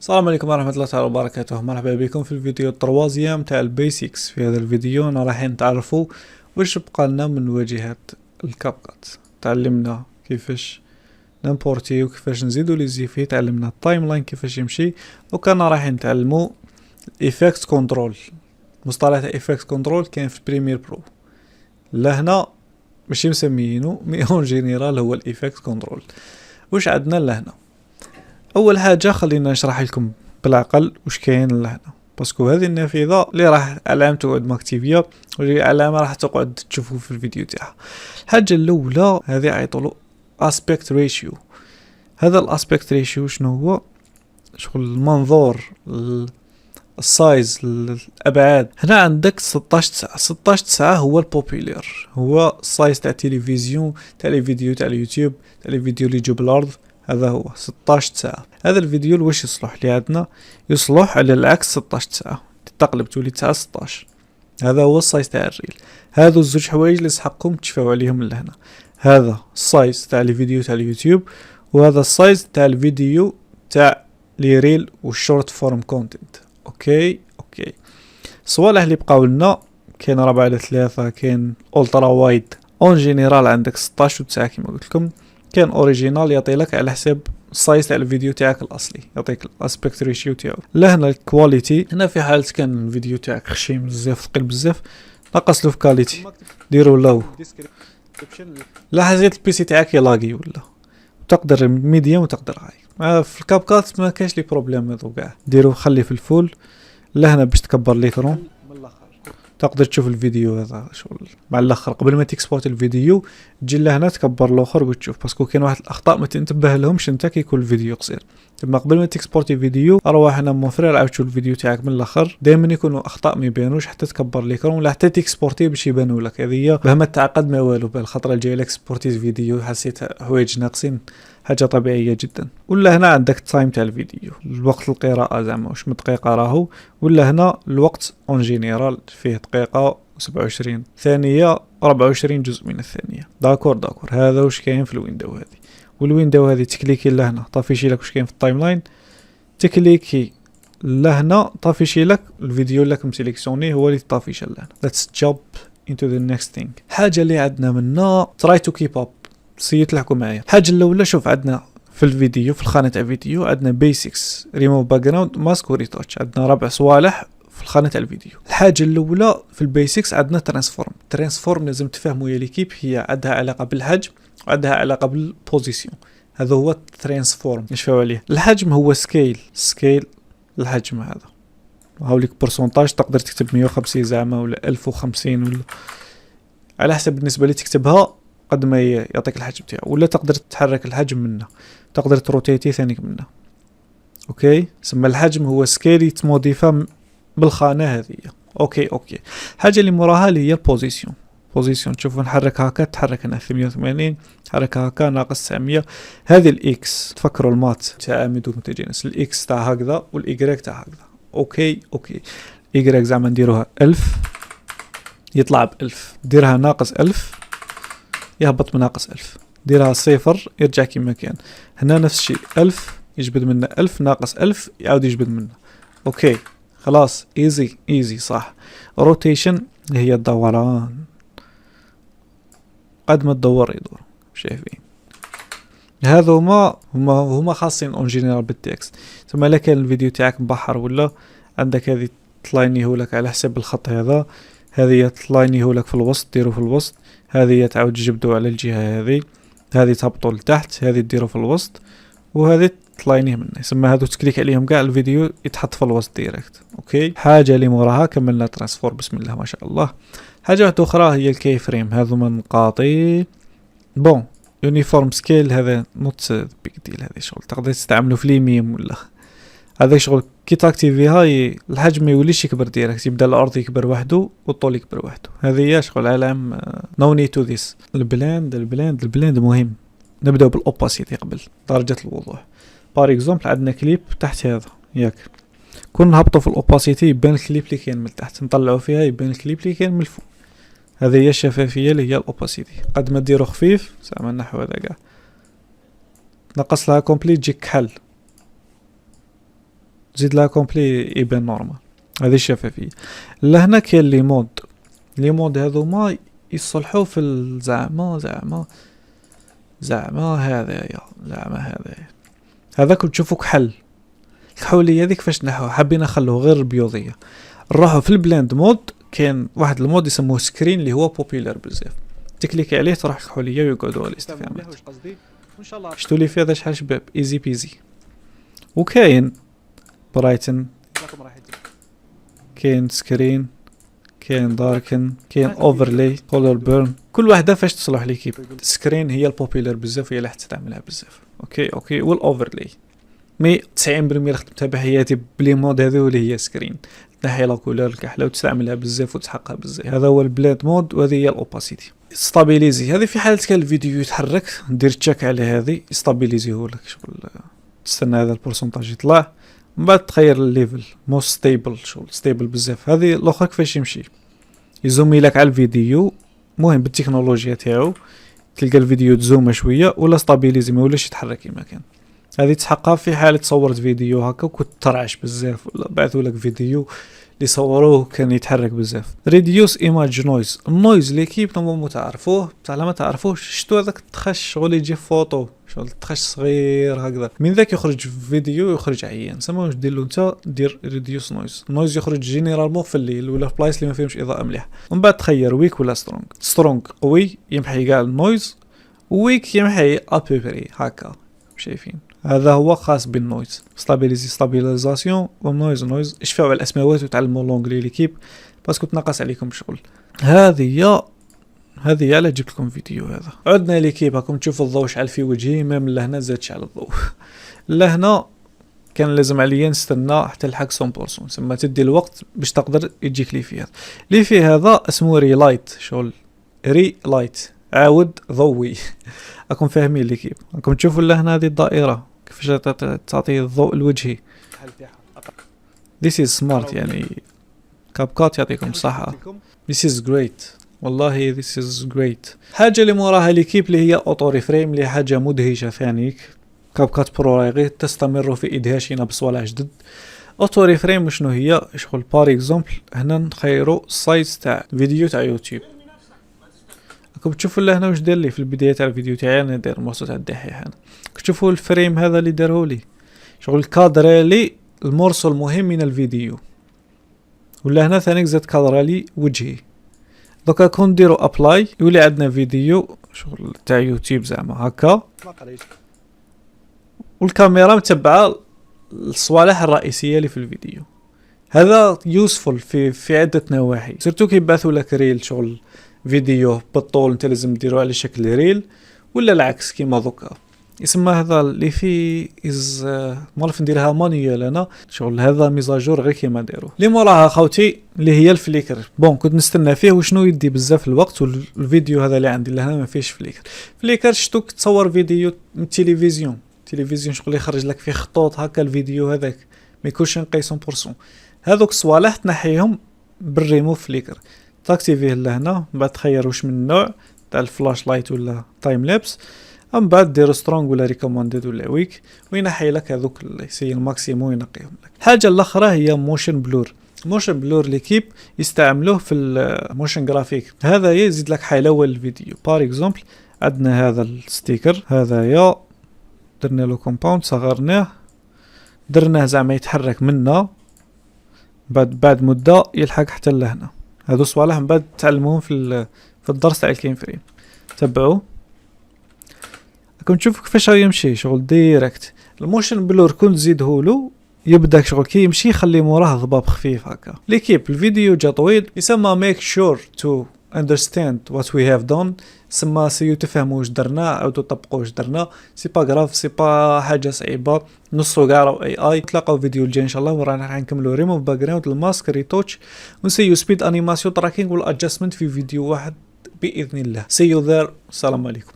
السلام عليكم ورحمة الله تعالى وبركاته. مرحبا بكم في الفيديو التروازيام تاع البيسكس. في هذا الفيديو راح نتعرفوا واش بقى لنا من واجهات الكاب كات. تعلمنا كيفاش نمبورتي وكيفاش نزيدو لي زيفي، تعلمنا التايم لاين كيفاش يمشي، وكان راح نتعلموا ايفكت كنترول. مصطلح ايفكت كنترول كاين في بريمير برو، لهنا ماشي مسميينو مي اون جينيرال هو الايفكت كنترول. واش عندنا لهنا؟ اول حاجه خلينا نشرح لكم بالعقل واش كاين لهنا، باسكو هذه النافذه اللي راح علامه تقعد ماكتيفيا واللي علامه راح تقعد تشوفوا في الفيديو تاعها. الحاجه الاولى هذه عيطولو اسبيكت ريشيو. هذا الاسبيكت ريشيو شنو هو؟ شغل المنظور، السايز، الابعاد. هنا عندك 16:9 هو البوبيلير، هو السايز تاع التلفزيون، تاع لي فيديو تاع اليوتيوب، تاع لي فيديو اللي يجوا بالارض. هذا هو 16:9. هذا الفيديو واش يصلح اللي عندنا؟ يصلح على العكس 16:9 تقلب تولي 9:16. هذا هو السايز تاع الريل. هذو الزوج حوايج اللي صحقكم تشفاو عليهم من لهنا. هذا السايز تاع لي فيديو تاع اليوتيوب، وهذا السايز تاع الفيديو تاع لي ريل والشورت فورم كونتنت. اوكي الصوالح اللي بقاو لنا كاين 4:3، كاين الترا وايد. اون جينيرال عندك 16:9 كما قلت لكم. كان اوريجينال يعطي لك على حساب السايز تاع الفيديو تاعك الاصلي، يعطيك الاسبيكت ريشيو تاعو. لهنا الكواليتي، هنا في حاله كان الفيديو تاعك خشيم بزاف ثقيل بزاف نقص له في كاليتي، ديروا لو. لا حسيت البيسي تاعك يلاقي ولا تقدر ميديوم وتقدر هاي. في الكاب كات ما كاينش لي بروبليم هذو كاع، ديروا خلي في الفول. لهنا باش تكبر ليكرون تقدر تشوف الفيديو هذا شغل مع الاخر. قبل ما تكسبورت الفيديو تجي لهنا تكبر الاخر وتشوف، باسكو كاين واحد الاخطاء ما تنتبه لهمش انت كي يكون الفيديو قصير. اما قبل ما تكسبورتي فيديو اروح انا مون فرير عاود تشوف الفيديو تاعك من الاخر. دائما يكونوا اخطاء ما يبانوش حتى تكبر ليكرون ولا حتى تكسبورتي باش يبانوا لك. هذه مهما تعقد ما والو، بالخطره الجايه لك سبورتي فيديو حسيت حوايج ناقصين، حاجه طبيعيه جدا. ولا هنا عندك التايم تاع الفيديو، الوقت القراءه زعما واش من دقيقه راهو، ولا هنا الوقت اون جينيرال فيه دقيقه 27 ثانيه 24 جزء من الثانيه. داكور هذا واش كاين في الويندو هذه. والويندو هذه تكليكي لهنا طافيشي لك واش كاين في التايم لاين، تكليكي لهنا طافيشي لك الفيديو اللي راك مسيليكسيونيه هو اللي طافيش لهنا. Let's jump into the next thing. حاجه اللي عندنا منا try to keep up، سيت لحقوا معايا. الحاجه الاولى شوف عندنا في الفيديو في الخانه تاع الفيديو عندنا بيسكس، ريموف باك جراوند، ماسك وريتوتش. عندنا 4 صوالح في الخانه تاع الفيديو. الحاجه الاولى في البيسكس عندنا ترانسفورم لازم تفهموا يا ليكيب، هي عندها علاقه بالحجم وعندها علاقه بالبوزيسيون. هذا هو الترانسفورم نشفاو عليه. الحجم هو سكيل الحجم هذا هاوليك برسونتاج، تقدر تكتب 150 زعما ولا 1050 ولا على حسب النسبه اللي تكتبها قد ما يعطيك الحجم تاعو، ولا تقدر تحرك الحجم منه، تقدر تروتيتي ثانيك منه. اوكي سما الحجم هو سكيل يتموديفا بالخانه هذه. اوكي حاجه اللي موراها اللي هي البوزيسيون. تشوفوا نحرك هكا تحرك هنا 180، نحرك هكا ناقص 900. هذه الاكس تفكروا المات تاع عمود متجانس، الاكس تاع هكذا والايغريك تاع هكذا. اوكي ايغريك زعما نديروها 1000 يطلع ب1000، ديرها ناقص 1000 يهبط من ناقص 1000، ديرها 0 يرجع كما كان. هنا نفس الشيء 1000 يجبد منه 1000 ناقص 1000 يعاود يجبد منه. اوكي خلاص ايزي صح. روتيشن هي الدوران، قد ما تدور يدور. شايفين هذو هما خاصين اون جينيرال بالتكست. ثم الا كان الفيديو تاعك مبحر ولا عندك هذه تلاينيه لك على حسب الخط هذا، هذه تلاينيه لك في الوسط، ديرو في الوسط. هذه تعاود تجبدو على الجهه هذه تهبطوا لتحت، هذه ديرو في الوسط، وهذه تلاينيه منه. يسمى هذو تكليك عليهم كاع الفيديو يتحط في الوسط ديريكت. اوكي حاجه اللي موراها كملنا ترانسفورم بسم الله ما شاء الله. حاجه واحده اخرى هي الكي فريم. هذو من نقاطي بون يونيفورم سكيل، هذا نوت بيج ديل، هذا شغل تقدر تستعملو في ليميم ولا هذا شغل كي تاكتيفيها الحجم ما يوليش يكبر ديريكت، يبدا الارض يكبر وحده والطول يكبر وحده. هذه هي شغل عالم نو نيد تو ذيس. البلاند مهم. نبداو بالاوباسيتي قبل درجه الوضوح. بار اكزومبل عندنا كليب تحت هذا ياك، كون نهبطوا في الاوباسيتي يبان الكليب اللي كاين من تحت، نطلعوا فيها يبان الكليب اللي كاين من الفوق. هذه هي الشفافيه اللي هي الاوباسيتي. قد ما ديرو خفيف زعما النحو هذا كاع نقص لها كومبليت تجيك كحل. تزيد لها كومبلي يبان نورمال. هذه الشفافية. لهنا كاين لي مود هذوما يصلحوا في زعما هذاك تشوفوا كحل الكحوليه هذيك فاش نحوها حابين نخلوه غير بيوضيه. نروحوا في البلند مود، كاين واحد المود يسموه سكرين اللي هو بوبيلر بزاف، تكليكي عليه تروح الكحوليه ويقعدوا الاستفهامات. شفتوا لي في هذا شحال شباب ايزي بيزي. وكاين برايتن، كاين سكرين، كاين داركن، كاين اوفرلاي، كولر بيرن، كل واحده فاش تصلح ليكيب. سكرين هي البوبيلر بزاف، هي اللي حتستعملها بزاف. اوكي والاوفرلاي مي 90% اللي خدمتها بحياتي بلي مود هذو اللي هي سكرين، تنحي لا كولور الكحله وتستعملها بزاف وتحققها بزاف. هذا هو البلاد مود، وهذه هي الاوباسيتي. ستابيليزي هذه في حاله كان الفيديو يتحرك دير تشيك على هذه يستابيليزيه لك، شغل تستنى هذا البورسونتاج يطلع، من بعد تغير الليفل موست ستيبل، شغل ستيبل بزاف. هذه الاخر كيفاش يمشي يزومي لك على الفيديو، مهم بالتكنولوجيا تاعو تلقى الفيديو تزوم شويه ولا ستابيليزي ما ولاش يتحرك كما كان. هذه تحققها في حاله صورت فيديو هكا وكنت ترعش بزاف، ولا بعثوا لك فيديو اللي صوروه كان يتحرك بزاف. ريديوس ايماج نويز، النويز ليكيب نورمالمون تعرفوه، بصح ما تعرفوش شتو هذاك التخش شغل يجي فوطو، شغل التخش صغير هكذا من ذاك يخرج فيديو يخرج عيان. سما واش دير له انت؟ دير ريديوس نويز. النويز يخرج جينيرالمون في الليل ولا في بلايص اللي ما فيهمش اضاءه مليح. ومن بعد تخير ويك ولا سترونغ قوي يمحي كاع النويز، ويك يمحي ابيبري هكا شايفين. هذا هو خاص بالنويز. ستابيليزاسيون ونويز اشفعوا على الاسماوات وتعلموا لونجلي ليكيب باسكو تنقص عليكم الشغل. هذه على جبت لكم فيديو هذا. عدنا ليكيب راكم تشوفوا الضوء شعل في وجهي، ما من لهنا زادش على الضوء. لهنا كان لازم عليا نستنى حتى الحق 100%، ثم تدي الوقت باش تقدر يجيك لي فيه. لي فيه هذا اسمه ري لايت، شغل ري لايت عاود ضوي. راكم فاهمين ليكيب؟ راكم تشوفوا لهنا هذه الدائره كيفاش تعطي الضوء الوجهي. This is smart يعني كابكات يعطيكم الصحة. This is great والله this is great. حاجة اللي موراها ليكيب اللي هي اوتو ريفريم، اللي حاجة مدهشة ثانيك. كابكات برو رايغي تستمر في ادهاشنا بصوالح جدد. اوتو ريفريم شنو هي؟ شغل بار اكزومبل هنا نخيروا السايز تاع فيديو تاع يوتيوب. راكم تشوفوا لهنا واش دار لي في البداية تاع الفيديو تاعي، انا داير مرصو تاع الدحيح. انا تشوفوا الفريم هذا اللي داره لي، شغل كادر لي المرسل المهم من الفيديو، ولا هنا ثاني زاد كادر لي وجهي. دوكا كون نديرو ابلاي يولي عندنا فيديو شغل تاع يوتيوب زعما هكا، والكاميرا متبعه الصوالح الرئيسيه اللي في الفيديو. هذا يوسفول في عده نواحي، سيرتو كيبعثوا لك ريل شغل فيديو بالطول انت لازم ديرو على شكل ريل، ولا العكس كيما دوكا. يسمى هذا اللي فيه مالف نديرها مانيوال انا، شغل هذا ميزاجور غير كيما داروا. اللي موراها خوتي اللي هي الفليكر. بون كنت نستنى فيه وشنو يدي بزاف الوقت، والفيديو هذا اللي عندي لهنا ما فيش فليكر. شتوك تصور فيديو من التلفزيون شغل يخرج لك فيه خطوط هكا، الفيديو هذاك ما يكونش نقي 100%. هذوك الصوالح تنحيهم بالريموف فليكر، تاكتيفيه لهنا، من بعد تخير واش من النوع تاع الفلاش لايت ولا تايم لابس، من بعد دير سترونغ ولا ريكوماندد ولا ويك، وينحي لك هذوك سي الماكسيموم ينقيهم لك. الحاجه الاخرى هي موشن بلور. موشن بلور ليكيب يستعملوه في الموشن جرافيك. هذا يزيد لك حلاوه للفيديو. بار اكزومبل عندنا هذا الستيكر هذايا، درنا له كومباوند، صغرناه، درناه زعما يتحرك منا، بعد مده يلحق حتى لهنا. هذو صوالح من بعد تعلموهم في الدرس تاع الكين فريم. تبعوا راكم تشوفوا كيفاش يمشي شغل ديريكت. الموشن بلور كون تزيدهولو يبدا شغل كي يمشي يخلي موراه ضباب خفيف هكا. ليكيب الفيديو جا طويل، يسمى make sure to understand what we have done. سما سيو تفهموا واش درنا او تطبقوا واش درنا. سي با غراف، سي با حاجه صعيبه، نصو كاع راهو اي. نتلاقاو فيديو الجاي ان شاء الله، ورانا راح نكملوا ريموف باك جراوند، الماسك، ريتوتش، ونسيو سبيد انيماسيون تراكينغ والادجستمنت في فيديو واحد باذن الله. سي يو ذير. السلام عليكم.